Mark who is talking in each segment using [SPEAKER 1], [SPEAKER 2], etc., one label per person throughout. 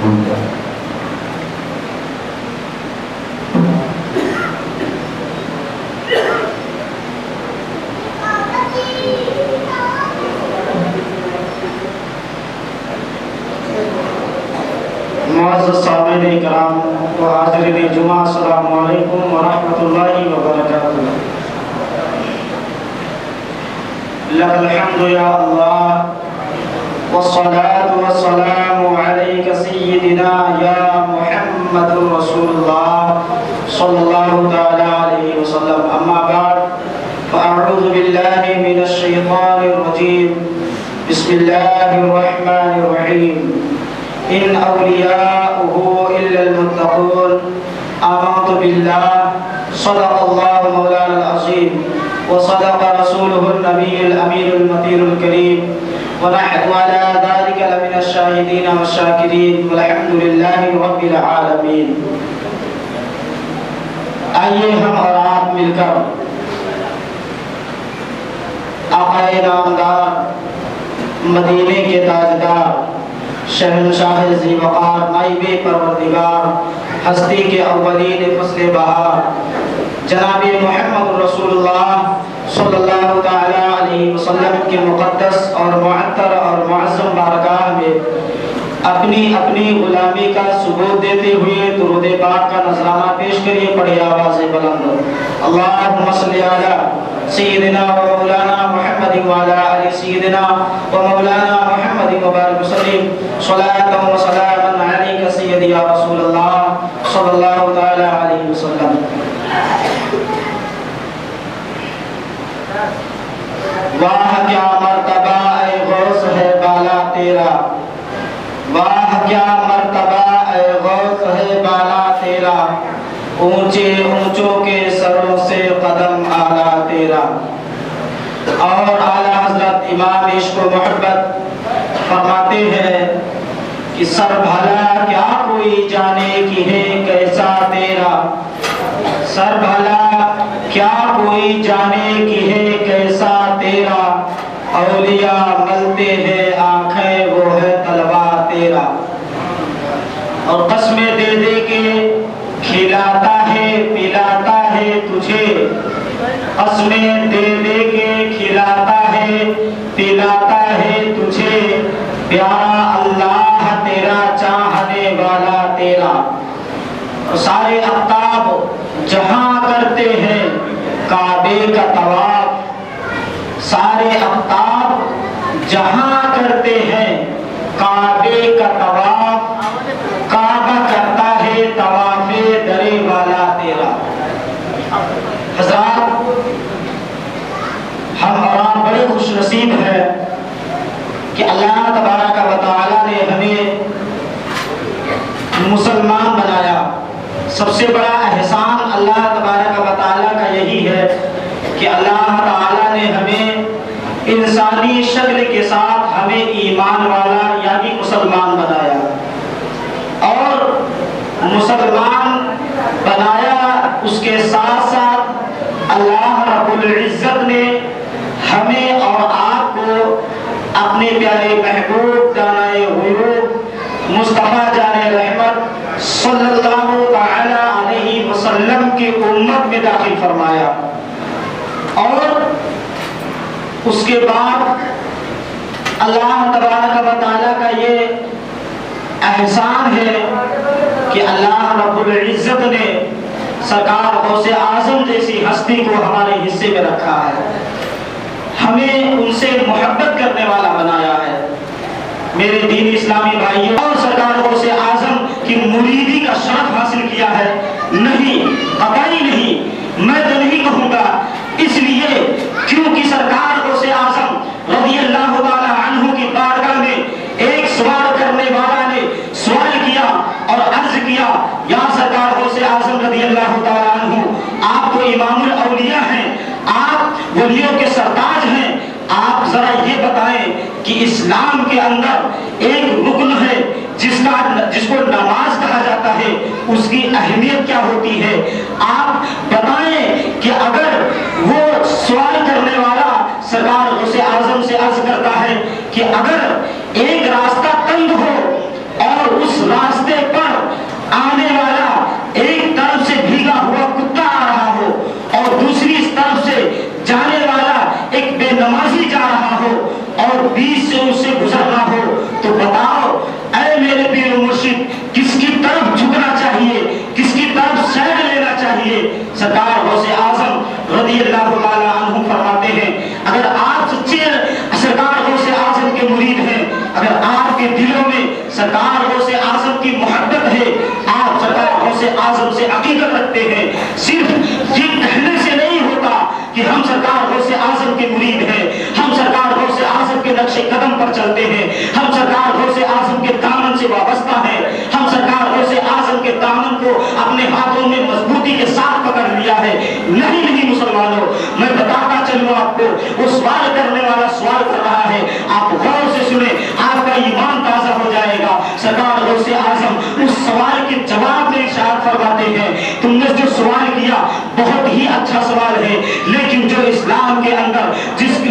[SPEAKER 1] معزز سامعین کرام و حاضرین جمعہ، السلام علیکم ورحمۃ اللہ وبرکاتہ۔ لک الحمد یا اللہ والصلاة والسلام علیک سیدنا یا محمد رسول اللہ صلی اللہ تعالی علیہ وسلم۔ اما بعد فاعوذ باللہ من الشیطان الرجیم، بسم اللہ الرحمن الرحیم۔ ان اولیاؤہ الا المتقون، آمنت باللہ، صدق اللہ مولانا العظیم وصدق رسولہ النبی الامین المطیر الکریم، ونحن على ذلك لمن الشاہدین والشاکرین، والحمد للہ رب العالمین۔ آئیے ہم اور آپ مل کر آقا نامدار، مدینے کے تاجدار، شہنشاہ ذی وقار، نائب پروردگار، ہستی کے اولین فصل بہار، جناب محمد رسول اللہ صلی اللہ تعالی علیہ وسلم کے مقدس اور معطر اور معظم بارگاہ میں اپنی غلامی کا ثبوت دیتے ہوئے درود پاک کا نذرانہ پیش کریے۔ پڑھیے آواز بلند، اللہم صلی علی سیدنا و مولانا محمد وعلی آل سیدنا و مولانا محمد وبارک وسلم، صلاۃ و سلاما علیک سیدی یا رسول اللہ صلی اللہ تعالی علیہ وسلم۔ واہ کیا مرتبہ اے غوث ہے بالا تیرا، واہ کیا مرتبہ اے غوث ہے بالا تیرا، اونچے اونچوں کے سروں سے قدم اعلیٰ تیرا۔ اور اعلیٰ حضرت امام عشق و محبت فرماتے ہیں کہ سر بھلا کیا کوئی جانے کی ہے کیسا تیرا، سر بھلا کیا کوئی جانے کی ہے کیسا تیرا، اولیاء ملتے ہیں آنکھیں وہ ہے طلبہ تیرا۔ اور قسمیں دے دے کے کھلاتا ہے پلاتا ہے تجھے، قسمیں دے دے کے کھلاتا ہے پلاتا ہے تجھے، پیارا اللہ تیرا چاہنے والا تیرا۔ اور سارے اقطاب جہاں کرتے ہیں کعبے کا طواف، سارے اقطاب جہاں کرتے ہیں کعبے کا طواف، کعبہ کرتا ہے طواف درے والا تیرا۔ حضرات، ہم اور آپ بڑے خوش نصیب ہیں کہ اللہ تبارک و تعالی نے ہمیں مسلمان بنایا۔ سب سے بڑا احسان اللہ تبارک و تعالی کا یہی ہے کہ اللہ تعالی نے ہمیں انسانی شکل کے ساتھ ہمیں ایمان والا یعنی مسلمان بنایا، اور مسلمان بنایا اس کے ساتھ ساتھ اللہ رب العزت نے ہمیں اور آپ کو اپنے پیارے محبوب دانائے غیوب مصطفیٰ جان رحمت صلی اللہ تعالی علیہ وسلم کی امت میں داخل فرمایا۔ اور اس کے بعد اللہ تبارک و تعالیٰ کا یہ احسان ہے کہ اللہ رب العزت نے سرکار غوث اعظم جیسی ہستی کو ہمارے حصے میں رکھا ہے، ہمیں ان سے محبت کرنے والا بنایا ہے۔ میرے دین اسلامی بھائیوں، اور سرکار غوث اعظم کی مریدی کا شرف حاصل کیا ہے؟ نہیں، قطعی نہیں، میں تو نہیں کہوں گا، اس لیے کیونکہ سرکار غوث اعظم رضی اللہ تعالی عنہ کی بارگاہ میں ایک سوال کرنے والا نے سوال کیا اور عرض کیا، یا سرکار غوث اعظم رضی اللہ تعالی عنہ، آپ تو امام الاولیاء ہیں، آپ ولیوں کے سرتاج ہیں، آپ ذرا یہ بتائیں کہ اسلام کے اندر ایک رکن ہے جس کو نماز کہا جاتا ہے، اس کی اہمیت کیا ہوتی ہے؟ آپ بتائیں کہ اگر وہ سوال کرنے والا سرکار غوث اعظم سے عرض کرتا ہے کہ اگر ایک راستہ تنگ ہو اور اس راستے دلوں میں سرکار غوث اعظم کی محبت ہے، آپ سرکار غوث اعظم سے عقیدت رکھتے ہیں، صرف یہ کہنے سے نہیں ہوتا کہ ہم سرکار غوث اعظم کے مرید ہیں، ہم سرکار غوث اعظم کے نقش قدم پر چلتے ہیں، ہم سرکار غوث اعظم کے دامن سے وابستہ ہیں، ہم سرکار غوث اعظم کے دامن کو اپنے ہاتھوں میں مضبوطی کے ساتھ پکڑ لیا ہے۔ نہیں مسلمانوں، میں بتاتا چلوں آپ کو، وہ سوال کرنے والا سوال کر رہا ہے، آپ غور سے سنیں، آپ کا ایمان تازہ ہو جائے گا۔ سرکار غوث اعظم اس سوال کے جواب میں ارشاد فرماتے ہیں، تم نے جو سوال کیا بہت ہی اچھا سوال ہے، لیکن جو اسلام کے اندر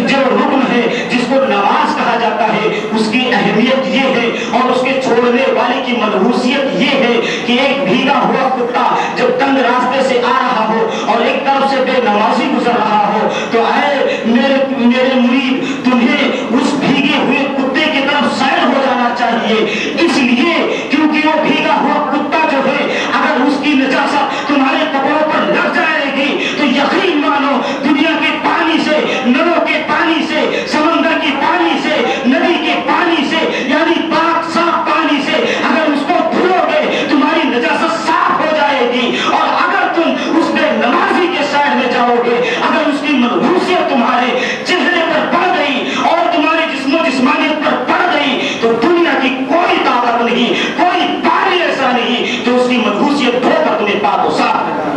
[SPEAKER 1] جو رکن ہے، جس کو نماز کہا جاتا ہے، اس کی اہمیت یہ ہے اور اس کے چھوڑنے والے کی منحوسیت یہ ہے کہ ایک بھیگا ہوا کتا جب تنگ راستے سے آ رہا ہو اور ایک طرف سے بے نمازی گزر رہا ہو تو اے میرے مرید، تمہیں اس بھیگے ہوئے کتے کی طرف سیر ہو جانا چاہیے، اس لیے کیونکہ وہ بھیگا ہوا کتا جو ہے اگر اس کی نجاست تمہارے کپڑوں پر لگ جائے گی تو یقین مانو دنیا کے پانی سے، نلوں کے پانی سے، سمندر کی پانی سے، ندی کے پانی سے، یعنی پاک صاف پانی سے اگر اس کو دھلو گے تمہاری نجاست صاف ہو جائے گی، اور اگر تم اس بے نمازی کے سائڈ میں جاؤ گے، اگر اس کی منحوسیت تمہارے چہرے پر پڑ گئی اور تمہارے جسم و جسمانیت پر پڑ گئی تو دنیا کی کوئی طاقت نہیں، کوئی پانی ایسا نہیں جو اس کی منحوسیت دھو کر تمہیں پاک و صاف کر۔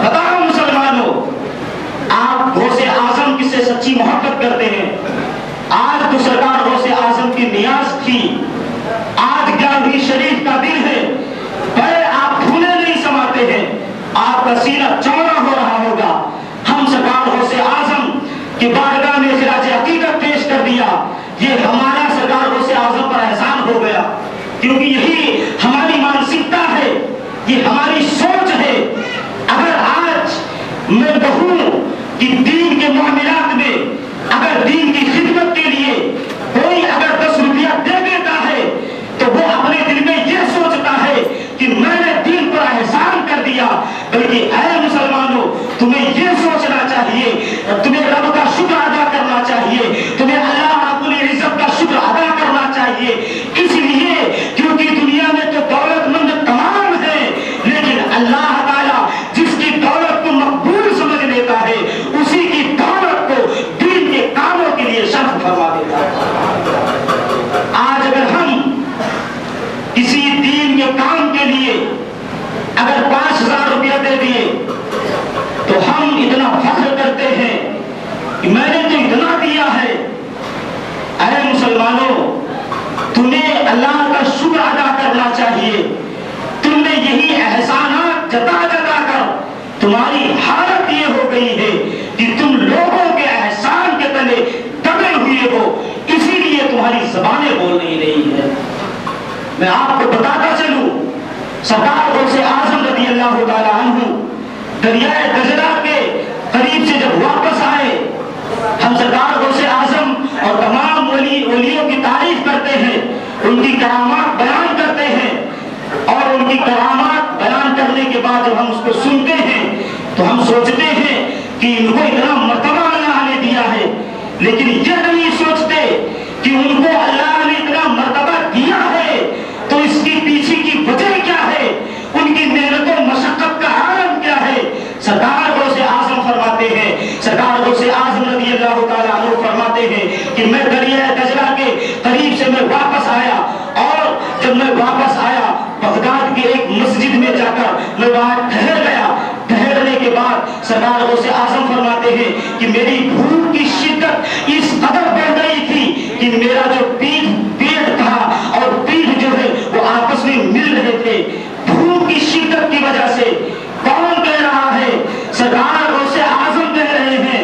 [SPEAKER 1] بتاؤ مسلمانوں، آپ غوث اعظم کس سے سچی محبت کرتے ہیں؟ آج تو سرکار غوث اعظم کی نیاز تھی، آج 11ویں شریف کا دن ہے، بھلے آپ بھولے نہیں سماتے ہیں، آپ کا سینہ چوڑا ہو رہا ہوگا۔ ہم سرکار غوث اعظم کی بارگاہ میں خراج عقیدت پیش کر دیا، یہ ہمارا سرکار غوث اعظم پر احسان ہو گیا، کیونکہ یہی ہماری مانسکتا ہے، یہ ہماری سوچ ہے۔ اگر آج میں کہوں کہ دین کے معاملات میں اگر دین کی خدمت کے لیے کوئی اگر 10 روپیہ دے دیتا ہے تو وہ اپنے دل میں یہ سوچتا ہے کہ میں نے دین پر احسان کر دیا، بلکہ اے مسلمانوں تمہیں یہ سوچنا چاہیے، تمہیں رب کا شکر ادا کرنا چاہیے، تمہیں اللہ رب العزت کا شکر ادا کرنا چاہیے، اس لیے کیونکہ دنیا میں تو دولت مند تمام ہے، لیکن اللہ تعالیٰ جس کی دولت کو مقبول سمجھ لیتا ہے اسی کی دولت کو دین کے کاموں کے لیے صرف فرما دیتا ہے۔ آج اگر ہم کسی دین کے کام کے لیے اگر 5000 روپیہ دے دیے تو ہم اتنا فخر کرتے ہیں کہ میں نے تو اتنا دیا ہے۔ اے مسلمانوں، تمہیں اللہ کا شکر ادا کرنا چاہیے، تم نے یہی احسانات جتا جتا کر تمہاری حالت یہ ہو گئی ہے کہ تم لوگوں کے احسان کے تلے دبے ہوئے ہو، اسی لیے تمہاری زبانیں بول نہیں رہی ہے۔ میں آپ کو بتاتا چلوں، سرکار غوث اعظم رضی اللہ تعالی عنہ دریائے دجلہ کے قریب سے جب واپس آئے، ہم سرکار غوث اعظم اور تمام ولیوں کی تعریف کرتے ہیں، ان کی کرامات بیان کرتے ہیں، اور ان کی کرامات بیان کرنے کے بعد جب ہم اس کو سنتے ہیں تو ہم سوچتے ہیں کہ ان کو اتنا مرتبہ اللہ نے دیا ہے، لیکن یہ نہیں سوچتے کہ ان کو اللہ نے اتنا مرتبہ دیا ہے تو اس کی پیچھے کی وجہ کیا ہے، ان کی محنت و مشقت کا عالم کیا ہے۔ سرکار غوث اعظم فرماتے ہیں، سرکار غوث اعظم رضی اللہ تعالیٰ عنہ فرماتے ہیں کہ میں دریائے دجلہ کے قریب سے میں واپس آیا، اور جب میں واپس آیا بغداد کی ایک مسجد میں جا کر میں وہاں ٹھہر گیا۔ ٹھہرنے کے بعد سرکار غوث اعظم فرماتے ہیں کہ میری بھوک کی شدت اس قدر بڑھ گئی تھی کہ میرا جو پیٹ تھا اور پیٹ جو ہے وہ آپس میں مل رہے تھے، بھوک کی شدت کی وجہ سے۔ کون کہہ رہا ہے؟ سرکار غوث اعظم کہہ رہے ہیں،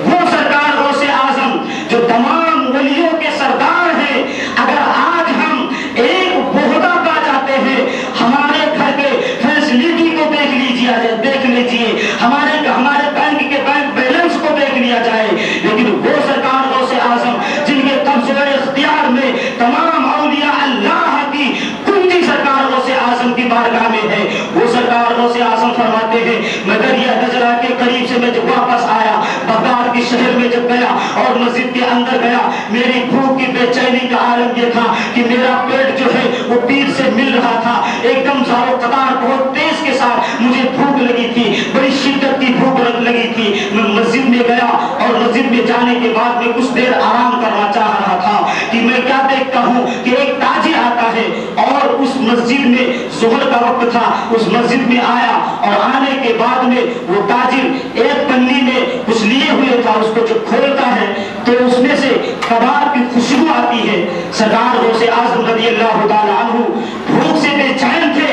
[SPEAKER 1] وہ سرکار غوث اعظم جو تمام ولیوں کے سردار ہیں۔ اگر آج ہم ایک بہتا پا جاتے ہیں، ہمارے گھر کے فیسلٹی کو دیکھ لیجیے، ہمارے بینک کے بینک بیلنس کو دیکھ لیا جائے، لیکن وہ سرکار غوث اعظم جن کے قبض و اختیار میں تمام اولیاء اللہ کی کنجی سرکار غوث اعظم کی بارگاہ میں ہے، وہ سرکار غوث اعظم فرماتے ہیں میں دریا دجلہ کے قریب سے میں جب واپس آیا، بغداد کے شہر میں جب گیا اور مسجد کے اندر گیا، میری بھوک کی بے چینی کا عالم یہ تھا کہ کہ میرا پیٹ جو ہے وہ پیٹ سے مل رہا تھا، ایک دم زارو قطار بہت تیز کے ساتھ مجھے بھوک لگی تھی، بڑی شدت کی بھوک لگی تھی۔ میں مسجد میں گیا اور مسجد میں جانے کے بعد میں کچھ دیر آرام کرنا چاہ رہا تھا کہ میں کیا دیکھتا ہوں کہ ایک تاجر آتا ہے اور اس مسجد میں ظہر کا وقت تھا، اس مسجد میں آیا اور آنے کے بعد میں وہ تاجر ایک پنی میں کچھ لیے ہوئے تھا، اس کو جو کھولتا ہے تو اس میں سے کباب کی خوشبو آتی ہے۔ سرکار غوث اعظم رضی اللہ تعالی عنہ بھوک سے بے چین تھے،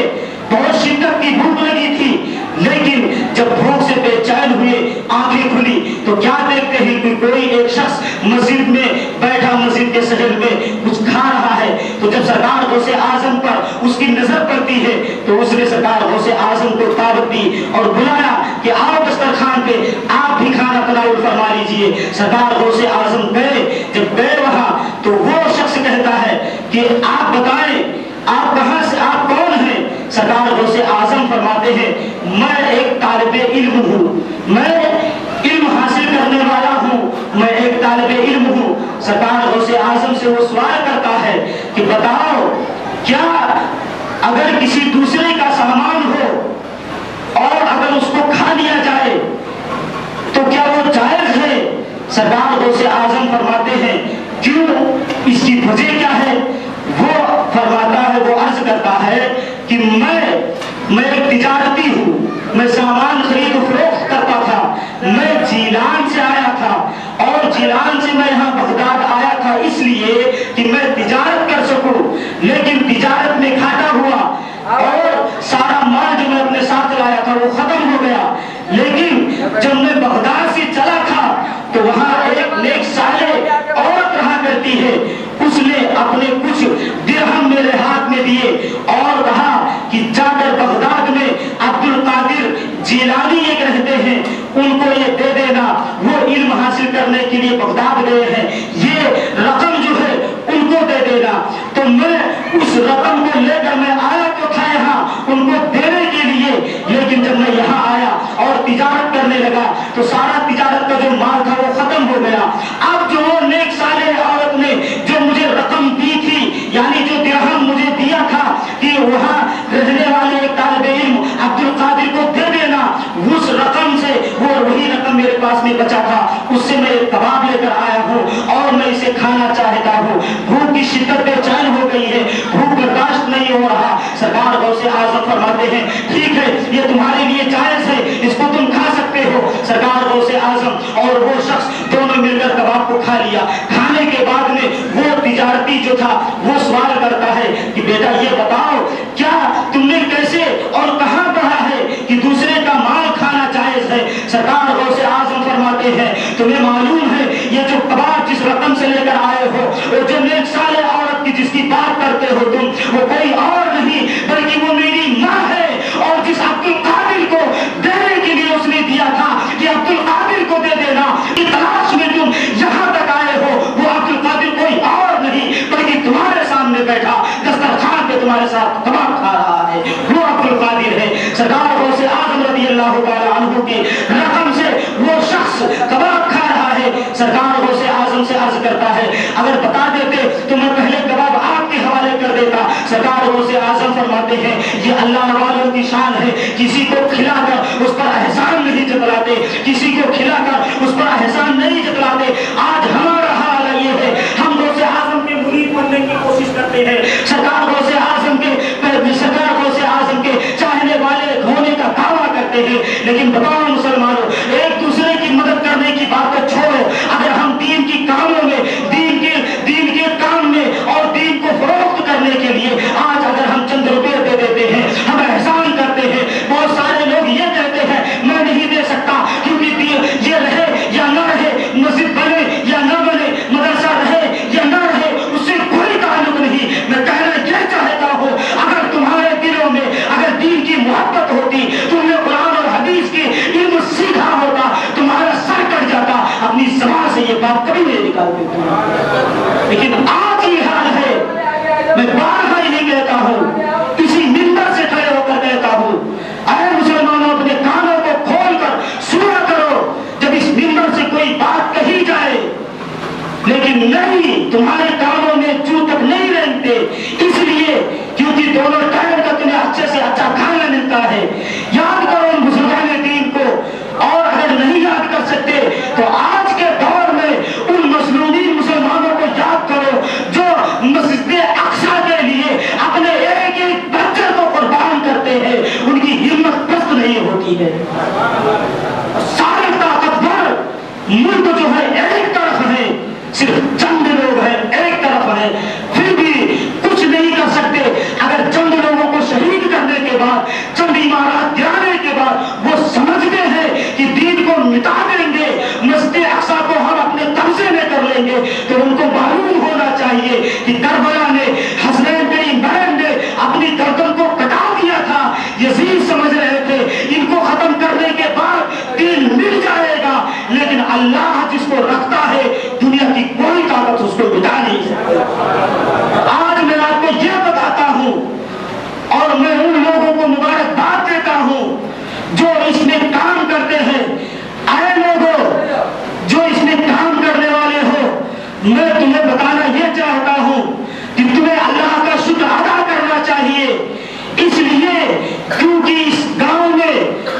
[SPEAKER 1] بہت شدت کی بھوک لگی تھی، لیکن جب بھوک سے بے چین ہوئے آنکھیں کھلی تو کیا دیکھتے ہیں کہ کوئی ایک شخص مسجد میں بیٹھا، مسجد کے صحن میں کچھ کھا رہا ہے۔ تو جب سرکار غوث اعظم پر اس کی نظر پڑتی ہے تو اس نے سرکار غوث اعظم کو دعوت دی اور بلایا کہ آؤ دسترخوان پہ آپ بھی کھانا تناول فرما لیجئے۔ سرکار غوث اعظم گئے، جب گئے وہاں تو وہ شخص کہتا ہے کہ آپ بتائیں آپ کہاں سے، آپ کون ہیں؟ سرکار غوث اعظم فرماتے ہیں میں ایک طالب علم ہوں، میں علم حاصل کرنے والا ہوں، میں ایک طالب علم ہوں۔ سرکار غوث اعظم سے وہ سوال کرتا ہے کہ بتاؤ کیا اگر کسی دوسرے کا سامان ہو اور اگر اس کو کھا لیا جائے تو کیا وہ جائز ہے؟ سرکار غوث اعظم فرماتے ہیں کیوں، اس کی وجہ کیا ہے؟ وہ فرماتا ہے، وہ عرض کرتا ہے کہ میں ایک تجارتی ہوں، میں سامان خرید و فروخت کرتا تھا، میں جیلان سے آیا تھا اور جیلان سے میں یہاں بغداد آیا تھا اس لیے کہ میں تجارت کر سکوں، لیکن تجارت میں گھاٹا ہوا اور سارا مال جو میں اپنے ساتھ لایا تھا وہ ختم ہو گیا۔ لیکن جب میں بغداد سے چلا تھا تو وہاں ایک نیک صالح عورت رہا کرتی ہے، اس نے اپنے کچھ درہم میرے ہاتھ میں دیے اور کہا کہ جا کر بغداد میں عبد القادر جیلانی ایک رہتے ہیں، ان کو یہ دے دینا، وہ علم حاصل کرنے کے لیے بغداد گئے ہیں، یہ رقم جو ہے ان کو دے دینا۔ تو میں اس رقم کو لے کر میں آیا تو تھا یہاں ان کو دینے کے لیے، لیکن جب میں یہاں آیا اور تجارت کرنے لگا تو سارا تجارت کا جو مال تھا وہ ختم ہو گیا۔ اب جو وہ نیک صالح عورت نے جو مجھے رقم دی تھی، یعنی جو درہم مجھے دیا تھا کہ وہاں رہنے والے ایک طالب علم عبد القادر کو دے دینا، اس رقم سے وہ وہی رقم میرے پاس میں بچا تھا، اس سے میں ایک کباب لے کر آیا ہوں اور میں اسے کھانا چاہتا ہوں۔ بھوک کی شدت بے چین ہو گئی ہے، بھوک برداشت نہیں ہو رہا۔ سرکار غوث اعظم فرماتے ہیں ٹھیک ہے یہ تمہارے لیے جائز ہے، اس کو تم کھا سکتے ہو۔ سرکار غوث اعظم اور وہ شخص دونوں مل کر کباب کو کھا لیا۔ کھانے کے بعد میں وہ تجارتی جو تھا وہ سوال کرتا ہے کہ بیٹا یہ بتاؤ کیا تم نے کیسے اور کہاں پڑھا ہے کہ دوسرے کا مال کھانا جائز ہے؟ سرکار غوث اعظم فرماتے ہیں تمہیں معلوم ہے یہ جو کباب جس رقم سے لے کر آئے ہو، وہ جو نیک صالح عورت کی جس کی بات کرتے ہو تم، وہ کوئی اور نہیں بلکہ وہ میری ماں ہے، اور جس عبد القادر کو دینے کے لیے اس نے دیا تھا کہ عبد القادر کو دے دینا، کی تلاش میں تم یہاں تک آئے ہو، وہ عبد القادر کوئی اور نہیں بلکہ تمہارے سامنے بیٹھا دسترخوان پہ تمہارے ساتھ کباب کھا رہا ہے، وہ عبد القادر ہے۔ سرکار غوث اعظم رضی اللہ تعالی عنہ کی رقم سے وہ شخص کباب کھا رہا ہے۔ سرکار غوث اعظم سے عرض کرتا ہے اگر بتا دیتے تو میں پہلے کباب آپ کے حوالے کر دیتا۔ سرکار غوث اعظم فرماتے ہیں یہ اللہ والوں کی شان ہے، کسی کو کھلا کر اس پر احسان نہیں جتلاتے، کسی کو کھلا کر اس پر احسان نہیں جتلاتے۔ آج ہمارا حال یہ ہے، ہم غوث اعظم کے مرید بننے کی کوشش کرتے ہیں، سرکار غوث اعظم کے چاہنے والے ہونے کا دعویٰ کرتے ہیں، لیکن بتاؤ مسلمانوں ایک دوسرے کی مدد کرنے کی بات کو چھوڑو، اگر ہم دین کی کاموں میں دین کے کام میں اور دین کو فروخت کرنے کے لیے آج اگر ہم چند روپے دے دیتے ہیں، ہم احسان کرتے ہیں، بہت سارے لوگ یہ کہتے ہیں میں نہیں دے سکتا کیونکہ کہ کربلا نے حسنین کریم بہن نے اپنی گردن کو کٹا دیا تھا. یزید سمجھ رہے تھے ان کو ختم کرنے کے بعد دین مل جائے گا، لیکن اللہ جس کو رکھتا ہے دنیا کی کوئی طاقت اس کو مٹا نہیں سکتی. آج میں آپ کو یہ بتاتا ہوں اور میں ان لوگوں کو مبارکباد دیتا ہوں جو اس میں کام کرتے ہیں. اے لوگوں جو اس میں کام کرنے والے ہو، میں تمہیں بتانا یہ چاہتا ہوں کہ تمہیں اللہ کا شکر ادا کرنا چاہیے، اس لیے کیونکہ اس گاؤں میں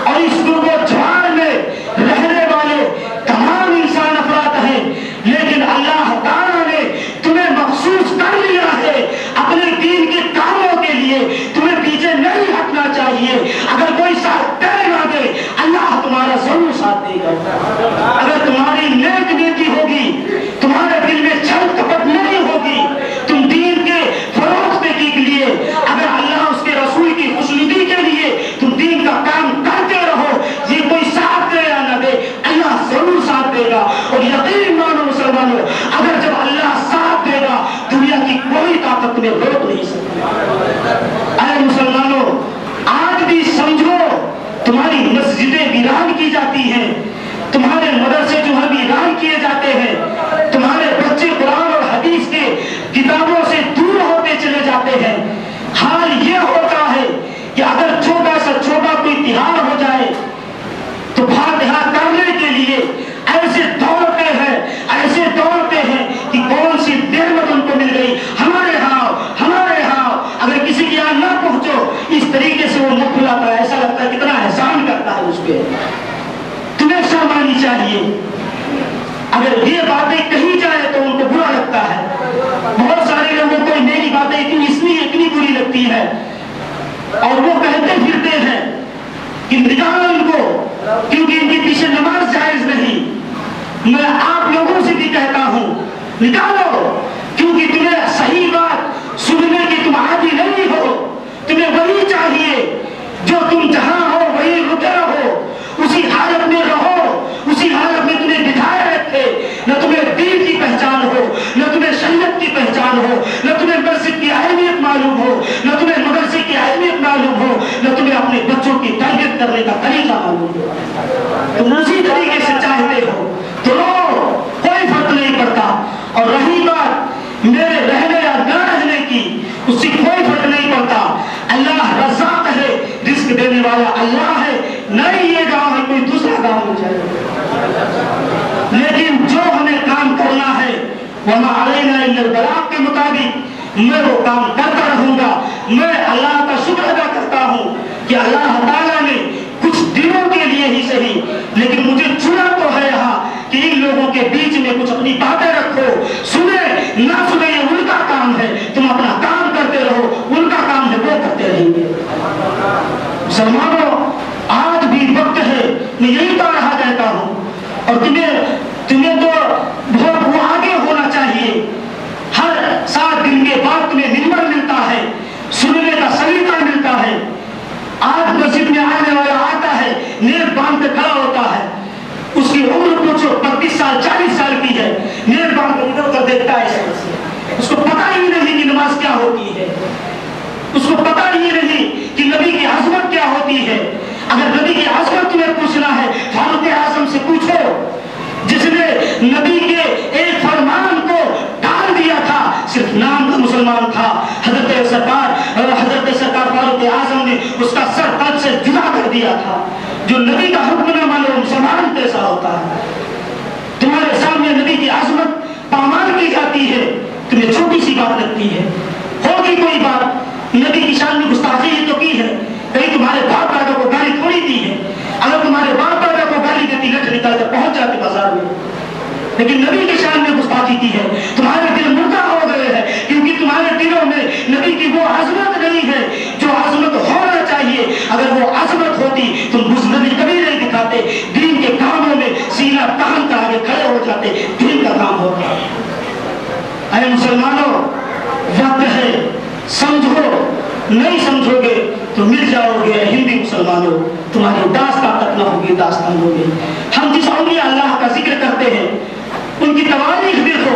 [SPEAKER 1] اور اس گرد و جوار میں رہنے والے تمام انسان افراد ہیں، لیکن اللہ تعالیٰ نے تمہیں مخصوص کر لیا ہے اپنے دین کے کاموں کے لیے. تمہیں پیچھے نہیں ہٹنا چاہیے. اگر کوئی ساتھ دے نہ دے اللہ تمہارا ضرور ساتھ دے گا. اگر تمہاری نیک نیتی ہوگی، تمہارے دل میں چھل کپٹ نہیں ہوگی، تم دین کے فروغ کے لیے، اگر اللہ اس کے رسول کی خوشنودی کے لیے تم دین کا کام کرتے رہو، یہ کوئی ساتھ دے یا نہ دے اللہ ضرور ساتھ دے گا. اور یقین مانو مسلمانوں، اگر جب اللہ ساتھ دے گا دنیا کی کوئی طاقت تمہیں روک نہیں سکتی. اے مسلمانوں، آج بھی سمجھو تمہاری مسجدیں ویران کی جاتی ہیں، تمہارے مدرسے جو ہے ویران کیے جاتے ہیں، تمہارے بچے قرآن اور حدیث کے کتابوں سے دور ہوتے چلے جاتے ہیں. حال یہ ہوتا ہے کہ اگر چھوٹا سا چھوٹا کوئی تہوار ہو جائے تو فاتحہ کرنے کے لیے ایسے دوڑتے ہیں کہ کون سی نعمت ان کو مل گئی. ہمارے ہاں اگر کسی کے یہاں نہ پہنچو اس طریقے سے وہ منہ کھلاتا ہے، ایسا لگتا ہے کتنا احسان کرتا ہے اس پہ. تمہیں شرم آنی چاہیے. اگر یہ باتیں کہی جائے تو ان کو برا لگتا ہے. بہت سارے لوگوں کو میری باتیں اتنی بری لگتی ہے اور وہ کہتے پھرتے ہیں کہ نکالو ان کو کیونکہ ان کے پیچھے نماز جائز نہیں. میں آپ لوگوں سے بھی کہتا ہوں نکالو، کیونکہ تمہیں صحیح بات سننے کی تم عادی نہیں ہو. تمہیں وہی چاہیے جو تم جہاں ہو وہی رکے رہو، اسی حالت میں رہو، اسی حالت میں تمہیں بٹھائے رکھے. نہ تمہیں دین کی پہچان ہو، نہ تمہیں شریعت کی پہچان ہو، نہ تمہیں مسجد کی اہمیت معلوم ہو، نہ تمہیں مدرسے کی اہمیت معلوم ہو، نہ تمہیں اپنے بچوں کی تربیت کرنے کا طریقہ معلوم ہو. تم اسی طریقے سے چاہتے ہو تو کوئی فرق نہیں پڑتا. اور رہی بات میرے رہنے یا نہ رہنے کی، اس سے کوئی فرق نہیں پڑتا. اللہ رزاق ہے، رزق دینے والا اللہ ہے. نہیں یہ گاؤں ہے کوئی دوسرا گاؤں ہو جائے، لیکن جو ہمیں کام کرنا ہے وما علینا الا البلاغ کے مطابق میں وہ کام کرتا رہوں گا. میں اللہ کا شکر ادا کرتا ہوں کہ اللہ تعالیٰ نے کچھ دنوں کے لیے ہی صحیح لیکن مجھے چنا تو ہے یہاں کہ ان لوگوں کے بیچ میں کچھ اپنی باتیں رکھو. سنے نہ سنے یہ ان کا کام ہے، تم اپنا کام کرتے رہو، ان کا کام ہے وہ کرتے رہیں گے. مسلمانوں آج بھی وقت ہے، میں یہی کہہ رہا کہتا ہوں. اور تمہیں تو بہت وہ آگے ہونا چاہیے. ہر 7 دن کے بعد تمہیں ممبر ملتا ہے، سننے کا سلیقہ ملتا ہے. آج مسجد میں آنے والا آتا ہے، نیک باندھ کے کھڑا ہوتا ہے، اس کی عمر پوچھو 35 سال 40 سال کی ہے، نیک باندھ کر ادھر ادھر دیکھتا ہے. اس کو پتا ہی نہیں کہ نماز کیا ہوتی ہے، اس کو پتا ہی نہیں کہ نبی کی عظمت کیا ہوتی ہے. اگر نبی کی عظمت تمہیں پوچھنا ہے فاروق اعظم سے پوچھو جس نے نبی کے ایک فرمان کو ڈال دیا تھا، صرف نام کا مسلمان تھا. حضرت سرکار فاروق اعظم نے اس کا سر قلب سے جدا کر دیا تھا. جو نبی کا حکم نہ مانو مسلمان کیسا ہوتا ہے. تمہارے سامنے نبی کی عظمت پامال کی جاتی ہے، تمہیں چھوٹی سی بات لگتی ہے. ہوگی کوئی بات، نبی کی شان میں گستاخی ہی تو کی ہے. کہیں تمہارے باپ دادا کو گالی تھوڑی دی ہے. اگر تمہارے باپ دادا کو گالی دیتی لٹ نکال کر پہنچ جاتے بازار میں، لیکن نبی کی شان میں گستاخی کی ہے. تمہارے دل مردہ ہو گئے ہیں کیونکہ تمہارے دلوں میں نبی کی وہ عظمت نہیں ہے جو عظمت ہونا چاہیے. اگر وہ عظمت ہوتی تم نبی کبھی نہیں دکھاتے، دین کے کاموں میں سینہ تان کر آگے کھڑے ہو جاتے، دین کا کام ہوتا. اے مسلمانوں وقت ہے، سمجھو. نہیں سمجھو گے تو مل جاؤ گے. ہندی مسلمانوں تمہاری داستان تک نہ ہوگی، داستان ہوگی. ہم جس اولیاء اللہ کا ذکر کرتے ہیں ان کی تواریخ دیکھو،